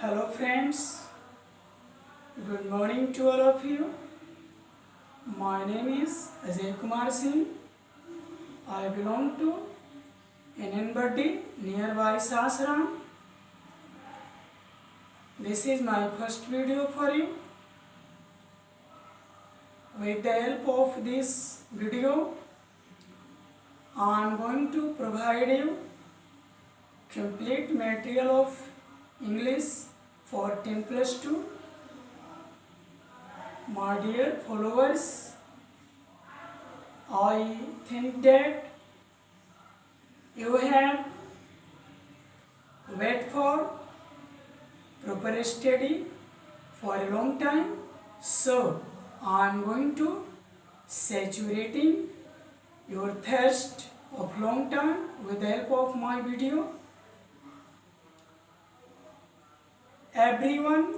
Hello friends, good morning to all of you. My name is Ajay Kumar Singh. I belong to Enenbaddi nearby Sasram. This is my first video for you. With the help of this video, I am going to provide you complete material of English for 10 plus 2. My dear followers, I think that you have wait for proper study for a long time, so I am going to saturating your thirst of long time with the help of my video. Everyone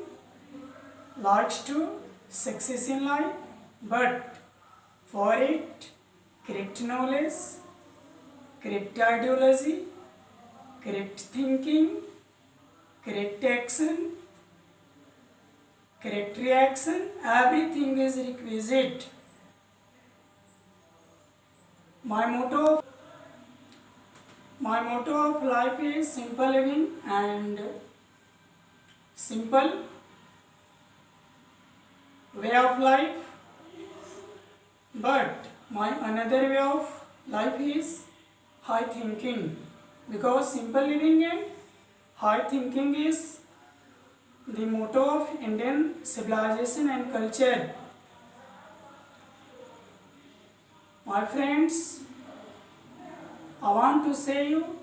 likes to success in life, but for it, correct knowledge, correct ideology, correct thinking, correct action, correct reaction, everything is requisite. My motto of life is simple living and simple way of life, but my another way of life is high thinking, because simple living and high thinking is the motto of Indian civilization and culture. My friends, I want to say you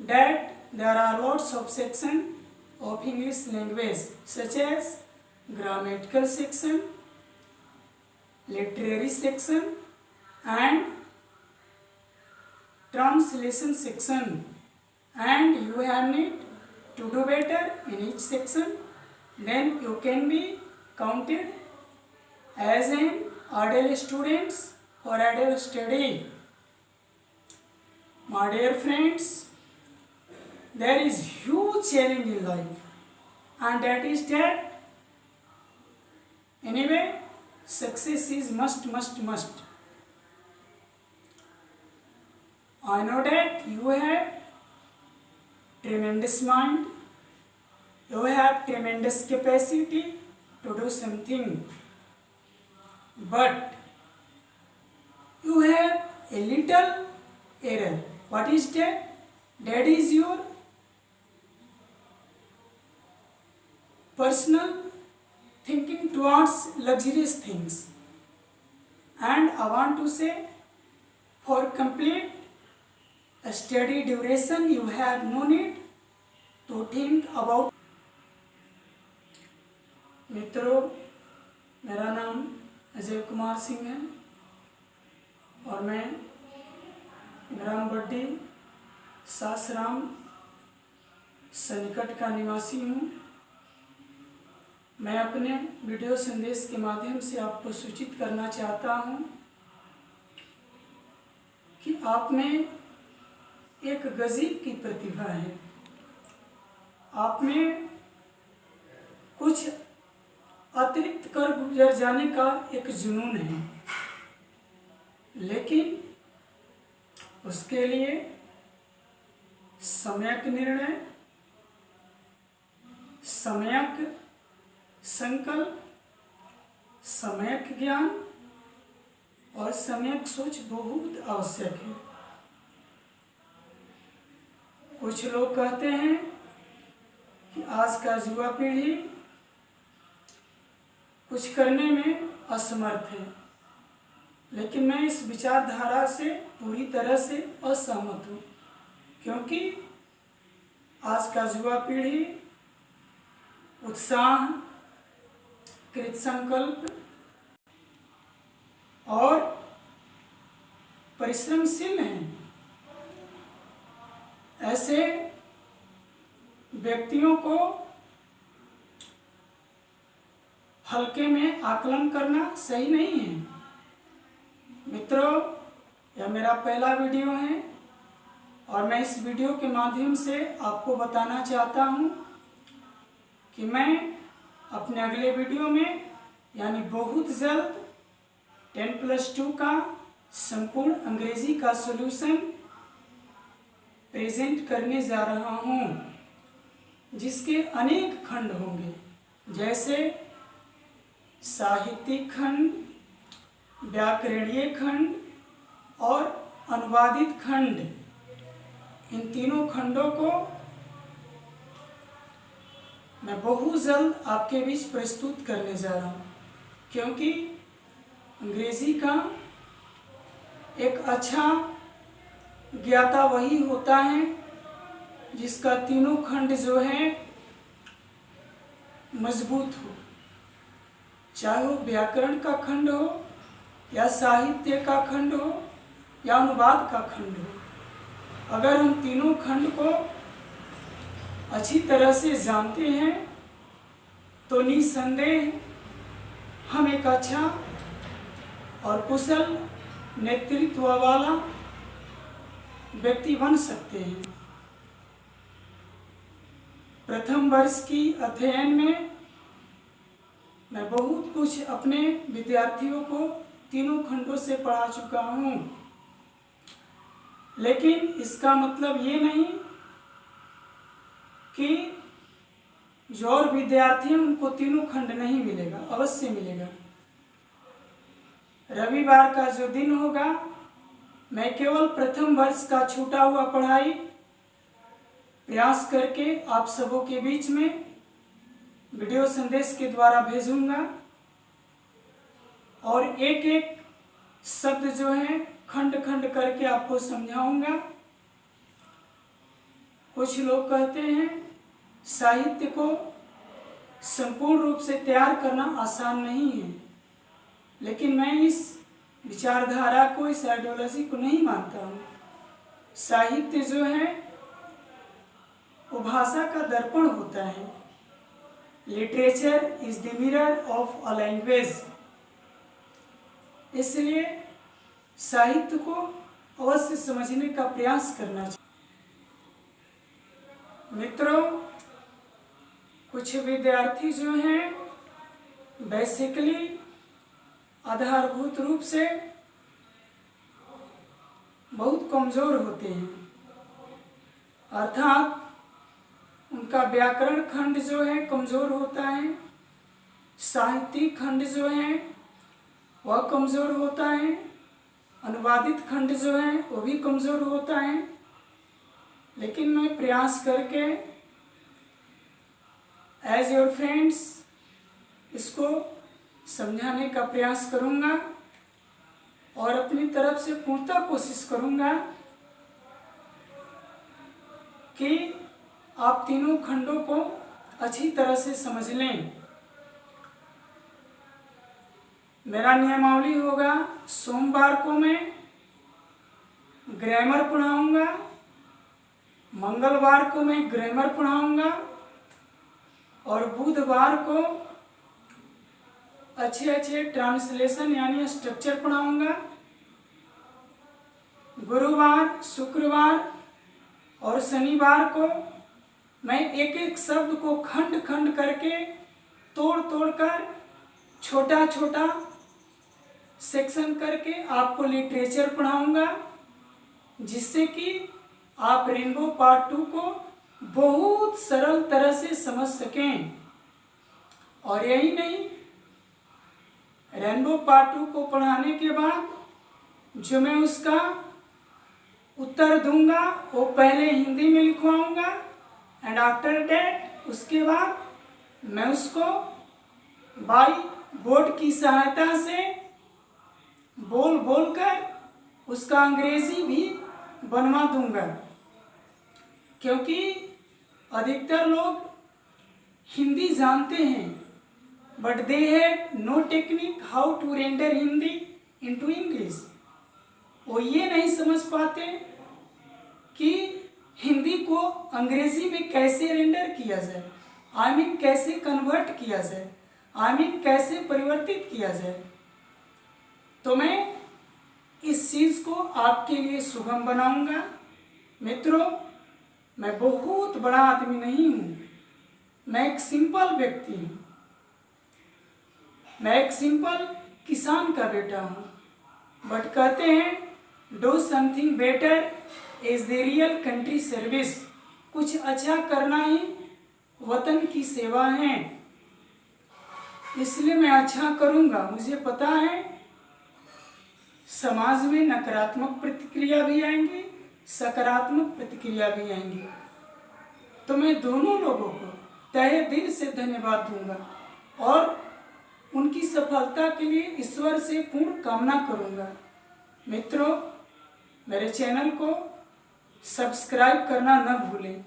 that there are lots of sections of English language, such as grammatical section, literary section, and translation section, and you have need to do better in each section. Then you can be counted as an ideal students for ideal study. My dear friends, there is huge challenge in life, and that is that anyway success is must. I know that you have tremendous mind, you have tremendous capacity to do something, but you have a little error. What is that? That is your personal thinking towards luxurious things. And I want to say, for complete study duration, you have no need to think about. मित्रों, मेरा नाम अजय कुमार सिंह है और मैं ग्राम बड्डी सासराम सन्निकट का निवासी हूँ। मैं अपने वीडियो संदेश के माध्यम से आपको सूचित करना चाहता हूँ कि आप में एक गज़ब की प्रतिभा है, आप में कुछ अतिरिक्त कर गुजर जाने का एक जुनून है, लेकिन उसके लिए सम्यक निर्णय, सम्यक संकल्प, सम्यक ज्ञान और सम्यक सोच बहुत आवश्यक है। कुछ लोग कहते हैं कि आज का युवा पीढ़ी कुछ करने में असमर्थ है, लेकिन मैं इस विचारधारा से पूरी तरह से असहमत हूँ, क्योंकि आज का युवा पीढ़ी उत्साह, कृत संकल्प और परिश्रमशील हैं। ऐसे व्यक्तियों को हल्के में आकलन करना सही नहीं है। मित्रों, यह मेरा पहला वीडियो है और मैं इस वीडियो के माध्यम से आपको बताना चाहता हूँ कि मैं अपने अगले वीडियो में यानी बहुत जल्द 10+2 का संपूर्ण अंग्रेजी का सॉल्यूशन प्रेजेंट करने जा रहा हूँ, जिसके अनेक खंड होंगे, जैसे साहित्यिक खंड, व्याकरणीय खंड और अनुवादित खंड। इन तीनों खंडों को मैं बहुत जल्द आपके बीच प्रस्तुत करने जा रहा हूँ, क्योंकि अंग्रेजी का एक अच्छा ज्ञाता वही होता है जिसका तीनों खंड जो है मजबूत हो, चाहे वो व्याकरण का खंड हो या साहित्य का खंड हो या अनुवाद का खंड हो। अगर हम तीनों खंड को अच्छी तरह से जानते हैं तो निसंदेह हम एक अच्छा और कुशल नेतृत्व वाला व्यक्ति बन सकते हैं। प्रथम वर्ष की अध्ययन में मैं बहुत कुछ अपने विद्यार्थियों को तीनों खंडों से पढ़ा चुका हूँ, लेकिन इसका मतलब ये नहीं कि जो और विद्यार्थी हैं उनको तीनों खंड नहीं मिलेगा, अवश्य मिलेगा। रविवार का जो दिन होगा, मैं केवल प्रथम वर्ष का छूटा हुआ पढ़ाई प्रयास करके आप सबों के बीच में वीडियो संदेश के द्वारा भेजूंगा और एक एक शब्द जो है खंड खंड करके आपको समझाऊंगा। कुछ लोग कहते हैं साहित्य को संपूर्ण रूप से तैयार करना आसान नहीं है, लेकिन मैं इस विचारधारा को, इस आइडियोलॉजी को नहीं मानता हूँ। साहित्य जो है वो भाषा का दर्पण होता है। Literature is the mirror of a language. इसलिए साहित्य को अवश्य समझने का प्रयास करना चाहिए। मित्रों, कुछ विद्यार्थी जो हैं बेसिकली आधारभूत रूप से बहुत कमज़ोर होते हैं, अर्थात उनका व्याकरण खंड जो है कमज़ोर होता है, साहित्यिक खंड जो है वह कमज़ोर होता है, अनुवादित खंड जो है वो भी कमज़ोर होता है। लेकिन मैं प्रयास करके एज योर फ्रेंड्स इसको समझाने का प्रयास करूँगा और अपनी तरफ से पूर्णतः कोशिश करूँगा कि आप तीनों खंडों को अच्छी तरह से समझ लें। मेरा नियमावली होगा, सोमवार को मैं ग्रामर पढ़ाऊँगा, मंगलवार को मैं ग्रामर पढ़ाऊँगा और बुधवार को अच्छे ट्रांसलेशन यानी स्ट्रक्चर पढ़ाऊँगा। गुरुवार, शुक्रवार और शनिवार को मैं एक एक शब्द को खंड खंड करके तोड़ कर छोटा छोटा सेक्शन करके आपको लिटरेचर पढ़ाऊँगा, जिससे कि आप रेनबो पार्ट 2 को बहुत सरल तरह से समझ सकें। और यही नहीं, रेनबो पार्ट 2 को पढ़ाने के बाद जो मैं उसका उत्तर दूंगा वो पहले हिंदी में लिखवाऊंगा एंड आफ्टर दैट उसके बाद मैं उसको बाई बोर्ड की सहायता से बोल कर उसका अंग्रेजी भी बनवा दूंगा, क्योंकि अधिकतर लोग हिंदी जानते हैं but they have no technique how to render Hindi into English. वो ये नहीं समझ पाते कि हिंदी को अंग्रेजी में कैसे रेंडर किया जाए, आई मीन कैसे कन्वर्ट किया जाए, आई मीन कैसे परिवर्तित किया जाए। तो मैं इस चीज़ को आपके लिए सुगम बनाऊंगा। मित्रों, मैं बहुत बड़ा आदमी नहीं हूँ, मैं एक सिंपल व्यक्ति हूँ, मैं एक सिंपल किसान का बेटा हूँ। बट कहते हैं do something better is the real country service, कुछ अच्छा करना ही वतन की सेवा है। इसलिए मैं अच्छा करूँगा। मुझे पता है समाज में नकारात्मक प्रतिक्रिया भी आएंगी, सकारात्मक प्रतिक्रिया भी आएंगी, तो मैं दोनों लोगों को तहे दिल से धन्यवाद दूंगा और उनकी सफलता के लिए ईश्वर से पूर्ण कामना करूंगा। मित्रों, मेरे चैनल को सब्सक्राइब करना न भूलें।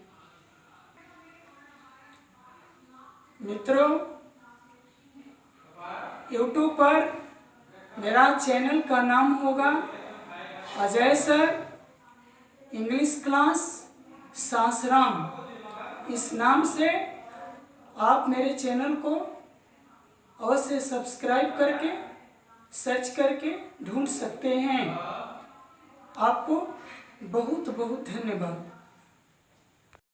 मित्रों, YouTube पर मेरा चैनल का नाम होगा Ajay sir English class Sasaram. इस नाम से आप मेरे चैनल को अवश्य सब्सक्राइब करके सर्च करके ढूंढ सकते हैं। आपको बहुत बहुत धन्यवाद।